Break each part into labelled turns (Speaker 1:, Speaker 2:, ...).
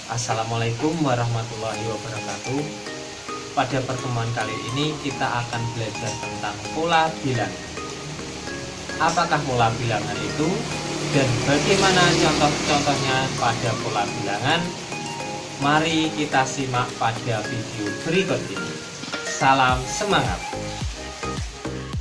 Speaker 1: Assalamualaikum warahmatullahi wabarakatuh. Pada pertemuan kali ini kita akan belajar tentang pola bilangan. Apakah pola bilangan itu dan bagaimana contoh-contohnya pada pola bilangan? Mari kita simak pada video berikut ini. Salam semangat.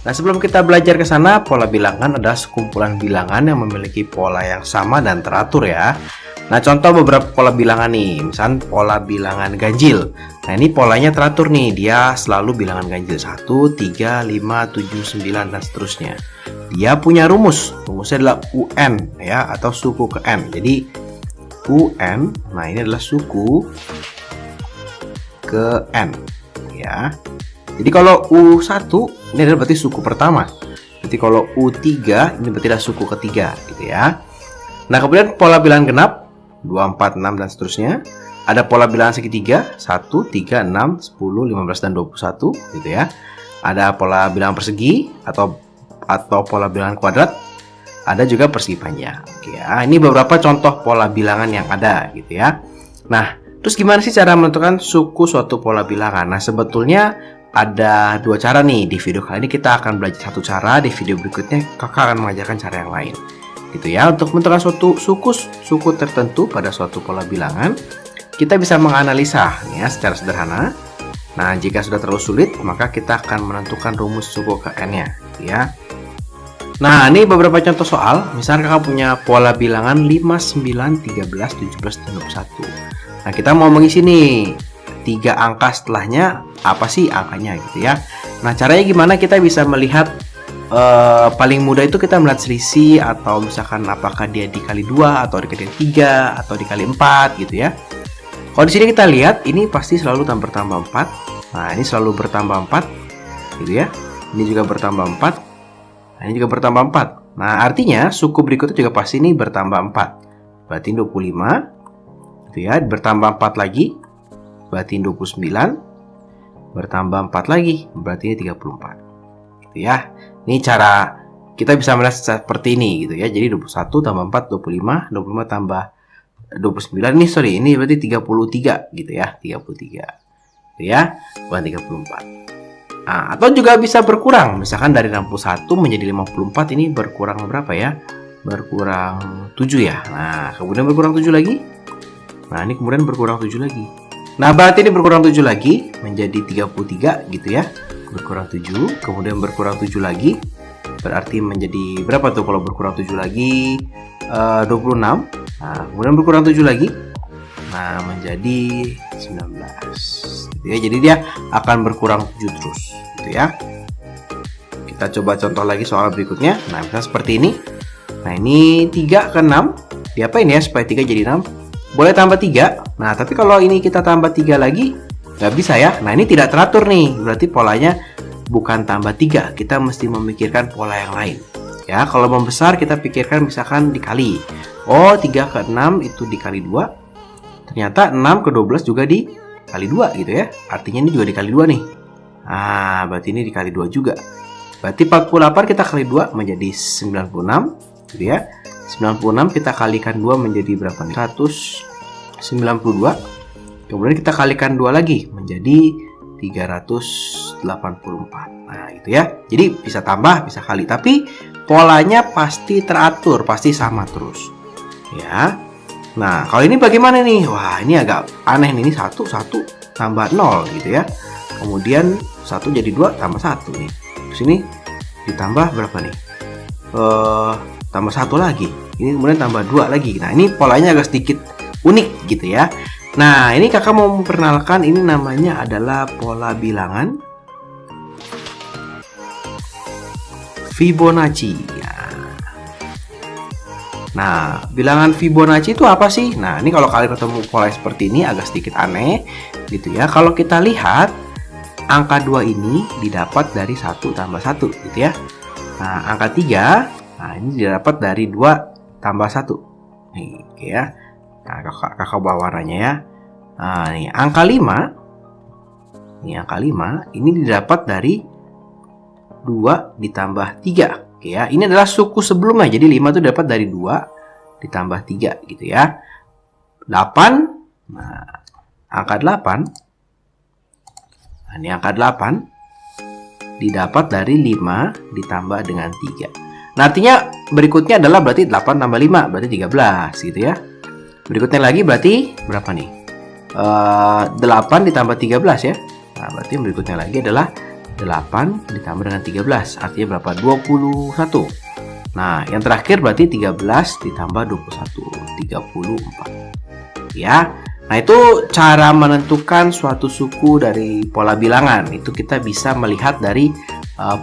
Speaker 2: Nah, sebelum kita belajar ke sana, pola bilangan adalah sekumpulan bilangan yang memiliki pola yang sama dan teratur ya. Nah, contoh beberapa pola bilangan nih, misal pola bilangan ganjil. Nah, ini polanya teratur nih, dia selalu bilangan ganjil 1, 3, 5, 7, 9, dan seterusnya. Dia punya rumusnya adalah UN ya, atau suku ke N. Jadi UN, nah ini adalah suku ke N ya. Jadi kalau U1 ini adalah berarti suku pertama. Berarti kalau U3 ini berarti adalah suku ketiga gitu ya. Nah, kemudian pola bilangan genap 2, 4, 6 dan seterusnya. Ada pola bilangan segitiga 1, 3, 6, 10, 15 dan 21 gitu ya. Ada pola bilangan persegi atau pola bilangan kuadrat. Ada juga persegi panjang. Oke ya. Ini beberapa contoh pola bilangan yang ada gitu ya. Nah, terus gimana sih cara menentukan suku suatu pola bilangan? Nah, sebetulnya ada dua cara nih. Di video kali ini kita akan belajar satu cara, di video berikutnya kakak akan mengajarkan cara yang lain gitu ya. Untuk menentukan suatu suku tertentu pada suatu pola bilangan, kita bisa menganalisa ya secara sederhana. Nah, jika sudah terlalu sulit, maka kita akan menentukan rumus suku ke N-nya ya. Nah, ini beberapa contoh soal. Misalnya kakak punya pola bilangan 5, 9, 13, 17, dan 21. Nah, kita mau mengisi nih 3 angka setelahnya, apa sih angkanya gitu ya. Nah, caranya gimana kita bisa melihat paling mudah itu kita melihat selisih, atau misalkan apakah dia dikali 2 atau dikali 3 atau dikali 4 gitu ya. Kalau di sini kita lihat ini pasti selalu bertambah 4. Nah, ini selalu bertambah 4 gitu ya. Ini juga bertambah 4. Nah, ini juga bertambah 4. Nah, artinya suku berikutnya juga pasti ini bertambah 4. Berarti 25 gitu ya, bertambah 4 lagi berarti 29, bertambah 4 lagi berarti 34 gitu ya. Ini cara kita bisa melihat seperti ini gitu ya. Jadi 21 tambah 4 25, 25 tambah 29 ini berarti 33 gitu ya, 33 gitu ya, bukan 34. Nah, atau juga bisa berkurang, misalkan dari 61 menjadi 54, ini berkurang berapa ya? Berkurang 7 ya. Nah, kemudian berkurang 7 lagi. Nah, ini kemudian berkurang 7 lagi. Nah, berarti ini berkurang 7 lagi menjadi 33 gitu ya. Berkurang 7, kemudian berkurang 7 lagi. Berarti menjadi berapa tuh kalau berkurang 7 lagi? 26. Nah, kemudian berkurang 7 lagi. Nah, menjadi 19 gitu ya. Jadi dia akan berkurang 7 terus gitu ya. Kita coba contoh lagi soal berikutnya. Nah, misalnya seperti ini. Nah, ini 3 ke 6. Diapain ya supaya 3 jadi 6? Boleh tambah 3. Nah, tapi kalau ini kita tambah 3 lagi, nggak bisa ya. Nah, ini tidak teratur nih. Berarti polanya bukan tambah 3. Kita mesti memikirkan pola yang lain. Ya, kalau membesar kita pikirkan misalkan dikali. Oh, 3 ke 6 itu dikali 2. Ternyata 6 ke 12 juga dikali 2 gitu ya. Artinya ini juga dikali 2 nih. Nah, berarti ini dikali 2 juga. Berarti 48 kita kali 2 menjadi 96 gitu ya. 96 kita kalikan 2 menjadi berapa nih? 192. Kemudian kita kalikan 2 lagi menjadi 384. Nah, itu ya. Jadi bisa tambah, bisa kali, tapi polanya pasti teratur, pasti sama terus. Ya. Nah, kalau ini bagaimana nih? Wah, ini agak aneh nih. Ini 1 tambah 0 gitu ya. Kemudian 1 jadi 2 tambah 1 nih. Terus ini ditambah berapa nih? Tambah 1 lagi. Ini kemudian tambah 2 lagi. Nah, ini polanya agak sedikit unik gitu ya. Nah, ini kakak mau memperkenalkan, ini namanya adalah pola bilangan Fibonacci. Nah, bilangan Fibonacci itu apa sih? Nah, ini kalau kalian ketemu pola seperti ini agak sedikit aneh gitu ya. Kalau kita lihat angka 2 ini didapat dari 1 tambah 1 gitu ya. Nah, angka 3, nah ini didapat dari 2 tambah 1. Nih, oke ya. Nah, kakak bawa warnanya ya. Nah, nih angka 5. Ini angka 5 ini didapat dari 2 ditambah 3. Oke ya. Ini adalah suku sebelumnya. Jadi 5 itu dapat dari 2 ditambah 3 gitu ya. 8 Nah, angka 8. Nah, ini angka 8 didapat dari 5 ditambah dengan 3. Nah, artinya berikutnya adalah berarti 8 tambah 5, berarti 13 gitu ya. Berikutnya lagi berarti berapa nih? 8 ditambah 13 ya. Nah, berarti yang berikutnya lagi adalah 8 ditambah dengan 13. Artinya berapa? 21. Nah, yang terakhir berarti 13 ditambah 21. 34. Ya. Nah, itu cara menentukan suatu suku dari pola bilangan. Itu kita bisa melihat dari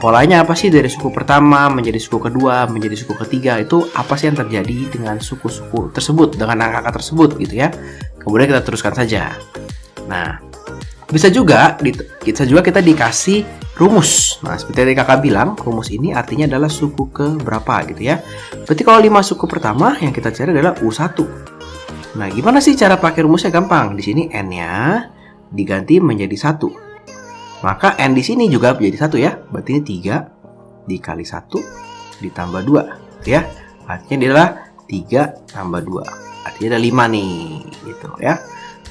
Speaker 2: polanya apa sih dari suku pertama menjadi suku kedua menjadi suku ketiga, itu apa sih yang terjadi dengan suku-suku tersebut, dengan angka-angka tersebut gitu ya. Kemudian kita teruskan saja. Nah, bisa juga kita dikasih rumus. Nah, seperti tadi kakak bilang, rumus ini artinya adalah suku ke berapa gitu ya. Berarti kalau 5 suku pertama yang kita cari adalah U1. Nah, gimana sih cara pakai rumusnya? Gampang. Di sini n-nya diganti menjadi 1. Maka n di sini juga menjadi 1 ya. Berarti ini 3 dikali 1 ditambah 2 ya. Artinya dia adalah 3 tambah 2. Artinya ada 5 nih gitu ya.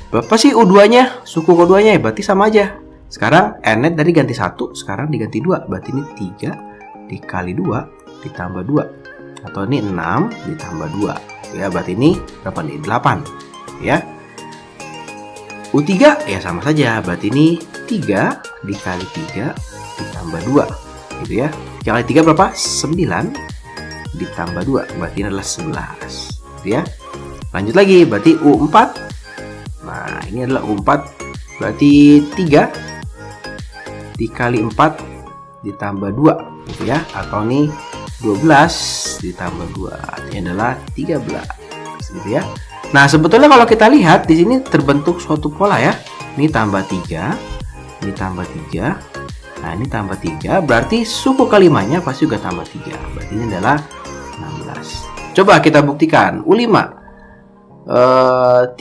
Speaker 2: Berapa sih U2-nya? Suku keduanya ya berarti sama aja. Sekarang n-nya tadi ganti 1, sekarang diganti 2. Berarti ini 3 dikali 2 ditambah 2. Atau ini 6 ditambah 2. Ya, berarti ini berapa nih? 8 ya. U3 ya sama saja. Berarti ini 3 dikali 3 ditambah 2 gitu ya. Kali 3 berapa? 9 ditambah 2. Berarti ini adalah 11 gitu ya. Lanjut lagi, berarti U4. Nah, ini adalah U4. Berarti 3 dikali 4 ditambah 2 gitu ya. Atau ini 12 ditambah 2. Artinya adalah 13 gitu ya. Nah, sebetulnya kalau kita lihat di sini terbentuk suatu pola ya. Ini tambah 3, ini tambah 3. Nah, ini tambah 3, berarti suku kelimanya pasti juga tambah 3. Berarti ini adalah 16. Coba kita buktikan. U5 3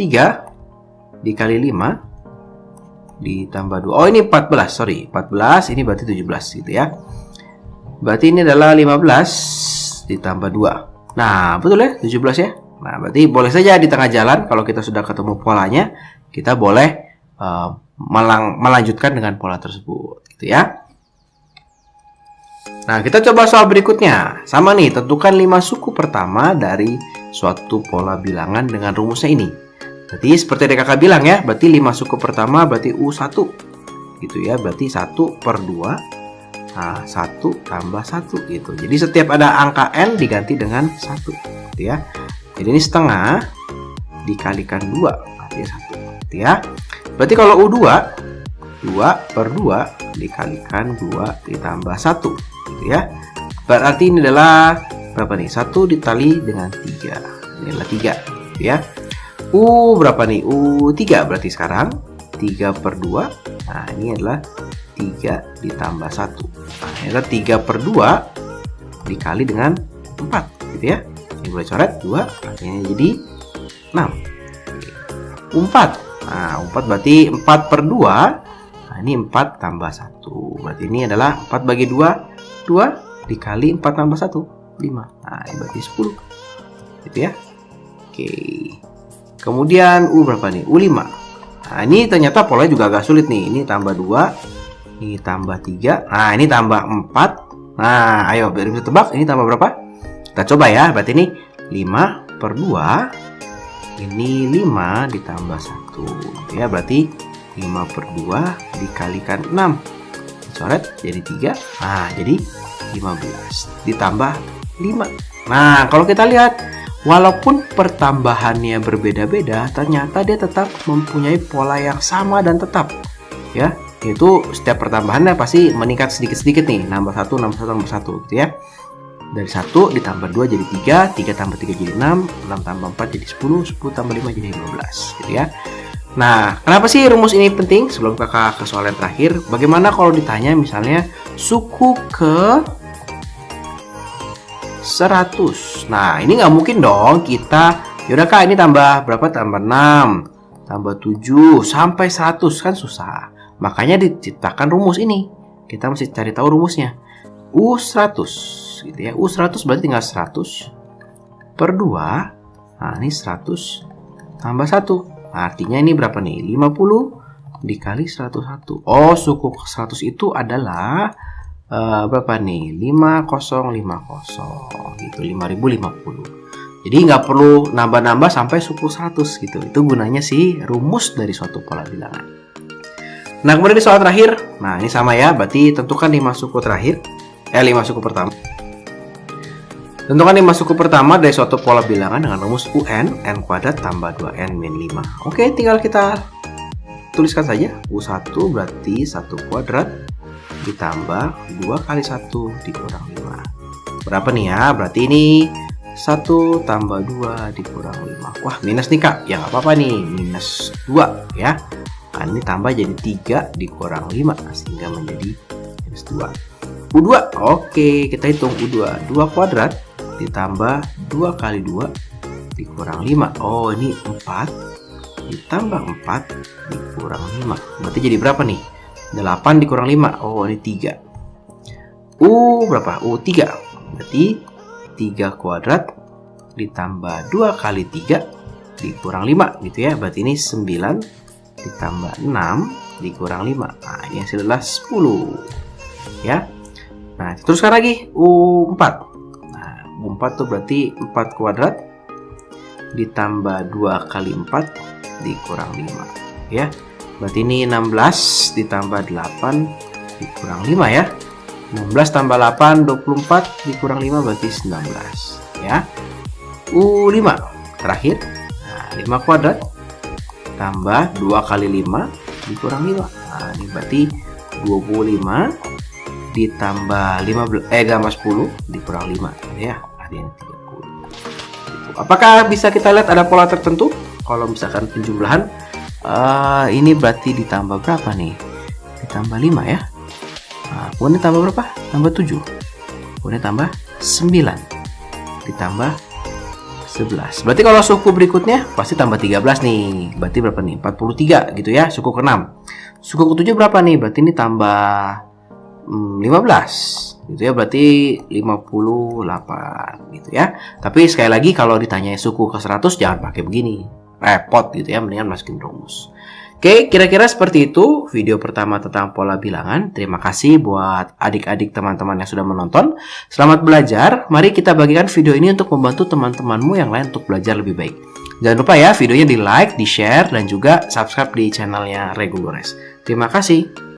Speaker 2: dikali 5 ditambah 2. Oh, ini 14, sorry. 14, ini berarti 17 gitu ya. Berarti ini adalah 15 ditambah 2. Nah, betul ya? 17 ya? Nah, berarti boleh saja di tengah jalan kalau kita sudah ketemu polanya, kita boleh melanjutkan dengan pola tersebut gitu ya. Nah, kita coba soal berikutnya. Sama nih, tentukan 5 suku pertama dari suatu pola bilangan dengan rumusnya ini. Berarti seperti yang kakak bilang ya, berarti 5 suku pertama berarti U1 gitu ya. Berarti 1 per 2. Nah, 1 tambah 1 gitu. Jadi setiap ada angka n diganti dengan 1 gitu ya. Jadi ini setengah dikalikan 2 berarti 1 gitu ya. Berarti kalau U2 2 per 2 dikalikan 2 ditambah 1 gitu ya. Berarti ini adalah berapa nih? 1 dikali dengan 3. Ini adalah 3 gitu ya. U berapa nih? U3 berarti sekarang 3 per 2. Nah, ini adalah 3 ditambah 1. Nah, ini adalah 3 per 2 dikali dengan 4 gitu ya. Ini boleh coret 2, artinya jadi 6. U4. Nah, U4 berarti 4 per 2. Nah, ini 4 tambah 1. Berarti ini adalah 4 bagi 2. 2 dikali 4 tambah 1. 5. Nah, ini berarti 10. Gitu ya. Oke. Kemudian U berapa nih? U5. Nah, ini ternyata polanya juga agak sulit nih. Ini tambah 2. Ini tambah 3. Nah, ini tambah 4. Nah, ayo biar bisa tebak. Ini tambah berapa? Kita coba ya. Berarti ini 5 per 2. Ini 5 ditambah 1 ya. Berarti 5 per 2 dikalikan 6. Coret jadi 3. Nah, jadi 15 ditambah 5. Nah, kalau kita lihat, walaupun pertambahannya berbeda-beda, ternyata dia tetap mempunyai pola yang sama dan tetap ya. Itu setiap pertambahannya pasti meningkat sedikit-sedikit nih. Nambah 1, nambah 1, nambah 1 gitu ya. Dari 1 ditambah 2 jadi 3, 3 tambah 3 jadi 6, 6 tambah 4 jadi 10, 10 tambah 5 jadi 15 gitu ya. Nah, kenapa sih rumus ini penting? Sebelum kakak ke soal yang terakhir, bagaimana kalau ditanya misalnya suku ke 100? Nah, ini nggak mungkin dong kita, yaudah kak ini tambah berapa? Tambah 6, tambah 7, sampai 100 kan susah. Makanya diciptakan rumus ini. Kita mesti cari tahu rumusnya. U100 gitu ya. U100 berarti tinggal 100 per 2. Nah, ini 100 tambah 1. Artinya ini berapa nih? 50 dikali 101. Oh, suku 100 itu adalah berapa nih? 5050 gitu, 5050. Jadi nggak perlu nambah-nambah sampai suku 100 gitu. Itu gunanya sih rumus dari suatu pola bilangan. Nah, kemudian di soal terakhir. Nah, ini sama ya, berarti tentukan 5 suku terakhir. 5 suku pertama. Tentukan 5 suku pertama dari suatu pola bilangan dengan rumus UN, n kuadrat tambah 2n min 5. Oke, tinggal kita tuliskan saja. U1 berarti 1 kuadrat ditambah 2 kali 1 dikurang 5. Berapa nih ya? Berarti ini 1 tambah 2 dikurang 5. Wah, minus nih Kak. Ya nggak apa-apa nih, minus 2 ya. Kan ini tambah jadi 3 dikurang 5, sehingga menjadi minus 2. U2, oke, kita hitung U2. 2 kuadrat ditambah 2 kali 2 dikurang 5. Oh, ini 4 ditambah 4 dikurang 5. Berarti jadi berapa nih? 8 dikurang 5. Oh, ini 3. Berapa? U3. Berarti 3 kuadrat ditambah 2 kali 3 dikurang 5 gitu ya. Berarti ini 9 ditambah 6 dikurang 5. Nah, ini hasilnya 10. Ya. Nah, teruskan lagi U4. U4 tuh berarti 4 kuadrat ditambah 2 kali 4 dikurang 5 ya. Berarti ini 16 ditambah 8 dikurang 5 ya. 16 tambah 8 24 dikurang 5 berarti 19 ya. U5 terakhir. Nah, 5 kuadrat tambah 2 kali 5 dikurang 5. Nah, ini berarti 25 ditambah 10 dikurang 5 ya. Ada yang 30. Apakah bisa kita lihat ada pola tertentu? Kalau misalkan penjumlahan ini berarti ditambah berapa nih? Ditambah 5 ya. Nah, kemudian tambah berapa? Tambah 7. Kemudian tambah 9. Ditambah 11. Berarti kalau suku berikutnya pasti tambah 13 nih. Berarti berapa nih? 43 gitu ya, suku ke-6. Suku ke-7 berapa nih? Berarti ini tambah 15 gitu ya, berarti 58 gitu ya. Tapi sekali lagi kalau ditanya suku ke 100 jangan pakai begini, repot gitu ya, mendingan masukin rumus. Oke, kira-kira seperti itu video pertama tentang pola bilangan. Terima kasih buat adik-adik teman-teman yang sudah menonton. Selamat belajar. Mari kita bagikan video ini untuk membantu teman-temanmu yang lain untuk belajar lebih baik. Jangan lupa ya videonya di like, di share, dan juga subscribe di channelnya Regulores. Terima kasih.